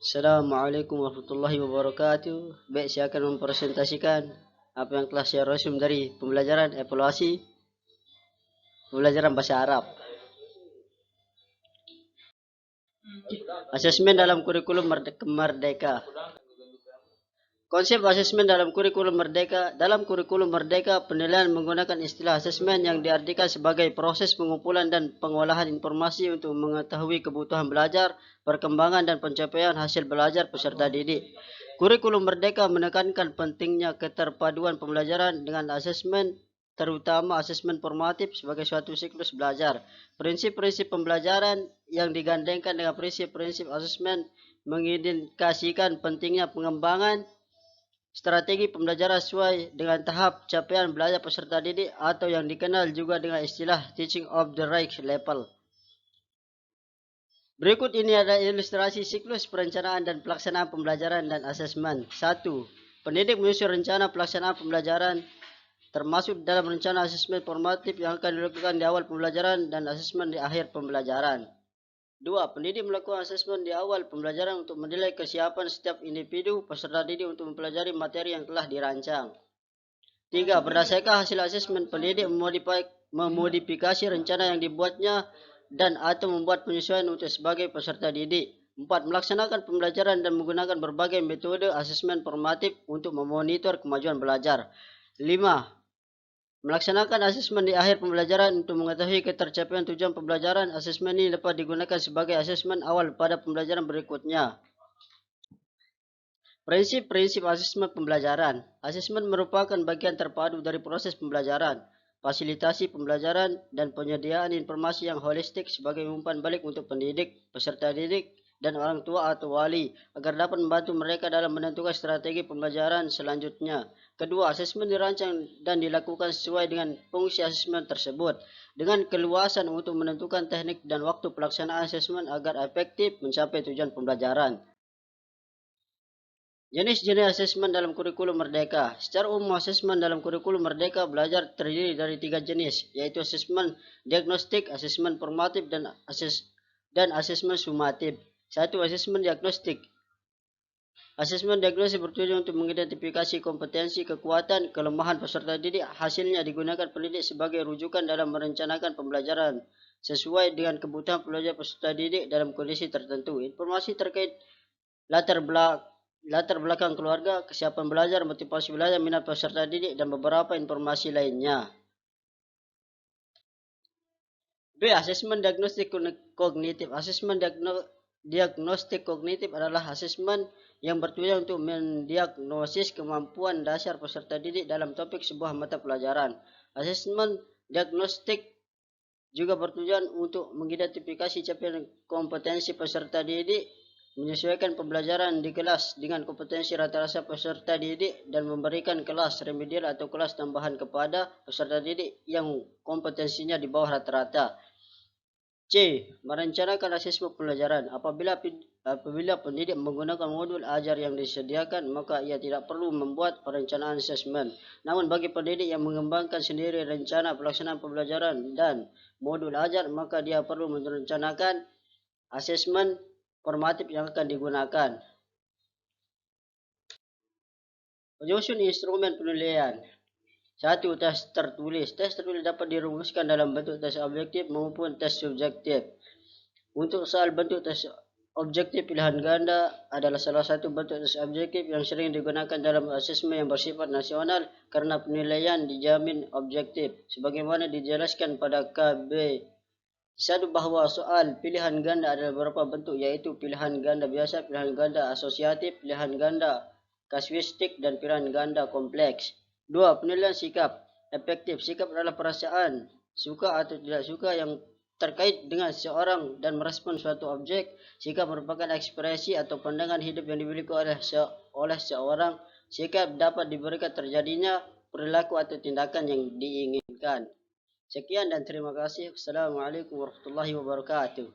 Assalamualaikum warahmatullahi wabarakatuh. Baik, saya akan mempresentasikan apa yang telah saya resume dari pembelajaran evaluasi pembelajaran bahasa Arab. Asesmen dalam kurikulum merdeka. Konsep asesmen dalam kurikulum merdeka. Dalam kurikulum merdeka, penilaian menggunakan istilah asesmen yang diartikan sebagai proses pengumpulan dan pengolahan informasi untuk mengetahui kebutuhan belajar, perkembangan dan pencapaian hasil belajar peserta didik. Kurikulum merdeka menekankan pentingnya keterpaduan pembelajaran dengan asesmen, terutama asesmen formatif sebagai suatu siklus belajar. Prinsip-prinsip pembelajaran yang digandengkan dengan prinsip-prinsip asesmen mengindikasikan pentingnya pengembangan strategi pembelajaran sesuai dengan tahap capaian belajar peserta didik atau yang dikenal juga dengan istilah teaching of the right level. Berikut ini ada ilustrasi siklus perencanaan dan pelaksanaan pembelajaran dan asesmen. 1. Pendidik menyusun rencana pelaksanaan pembelajaran termasuk dalam rencana asesmen formatif yang akan dilakukan di awal pembelajaran dan asesmen di akhir pembelajaran. 2. Pendidik melakukan asesmen di awal pembelajaran untuk menilai kesiapan setiap individu peserta didik untuk mempelajari materi yang telah dirancang. 3. Berdasarkan hasil asesmen, pendidik memodifikasi rencana yang dibuatnya dan atau membuat penyesuaian untuk sebagai peserta didik. 4. Melaksanakan pembelajaran dan menggunakan berbagai metode asesmen formatif untuk memonitor kemajuan belajar. 5. Melaksanakan asesmen di akhir pembelajaran untuk mengetahui ketercapaian tujuan pembelajaran. Asesmen ini dapat digunakan sebagai asesmen awal pada pembelajaran berikutnya. Prinsip-prinsip asesmen pembelajaran. Asesmen merupakan bagian terpadu dari proses pembelajaran, fasilitasi pembelajaran, dan penyediaan informasi yang holistik sebagai umpan balik untuk pendidik, peserta didik, dan orang tua atau wali agar dapat membantu mereka dalam menentukan strategi pembelajaran selanjutnya. Kedua, asesmen dirancang dan dilakukan sesuai dengan fungsi asesmen tersebut dengan keluasan untuk menentukan teknik dan waktu pelaksanaan asesmen agar efektif mencapai tujuan pembelajaran. Jenis-jenis asesmen dalam kurikulum merdeka. Secara umum, asesmen dalam kurikulum merdeka belajar terdiri dari 3 jenis, yaitu asesmen diagnostik, asesmen formatif, dan asesmen sumatif. 1. Asesmen diagnostik. Asesmen diagnosis bertujuan untuk mengidentifikasi kompetensi, kekuatan, kelemahan peserta didik. Hasilnya digunakan pendidik sebagai rujukan dalam merencanakan pembelajaran sesuai dengan kebutuhan pelajar peserta didik dalam kondisi tertentu. Informasi terkait latar belakang keluarga, kesiapan belajar, motivasi belajar, minat peserta didik, dan beberapa informasi lainnya. B. Asesmen diagnostik kognitif. Asesmen diagnostik kognitif adalah asesmen yang bertujuan untuk mendiagnosis kemampuan dasar peserta didik dalam topik sebuah mata pelajaran. Asesmen diagnostik juga bertujuan untuk mengidentifikasi capaian kompetensi peserta didik, menyesuaikan pembelajaran di kelas dengan kompetensi rata-rata peserta didik, dan memberikan kelas remedial atau kelas tambahan kepada peserta didik yang kompetensinya di bawah rata-rata. C. Merencanakan asesmen pembelajaran. Apabila pendidik menggunakan modul ajar yang disediakan, maka ia tidak perlu membuat perencanaan asesmen. Namun bagi pendidik yang mengembangkan sendiri rencana pelaksanaan pembelajaran dan modul ajar, maka dia perlu merencanakan asesmen formatif yang akan digunakan. Penyusun instrumen penilaian. 1. Tes tertulis. Tes tertulis dapat dirumuskan dalam bentuk tes objektif maupun tes subjektif. Untuk soal bentuk tes objektif, pilihan ganda adalah salah satu bentuk tes objektif yang sering digunakan dalam asesmen yang bersifat nasional karena penilaian dijamin objektif. Sebagaimana dijelaskan pada KB 1 bahwa soal pilihan ganda adalah beberapa bentuk, yaitu pilihan ganda biasa, pilihan ganda asosiatif, pilihan ganda kasuistik, dan pilihan ganda kompleks. 2. Penilaian sikap efektif. Sikap adalah perasaan suka atau tidak suka yang terkait dengan seseorang dan merespon suatu objek. Sikap merupakan ekspresi atau pandangan hidup yang dimiliki oleh seseorang. Sikap dapat diberikan terjadinya perilaku atau tindakan yang diinginkan. Sekian dan terima kasih. Assalamualaikum warahmatullahi wabarakatuh.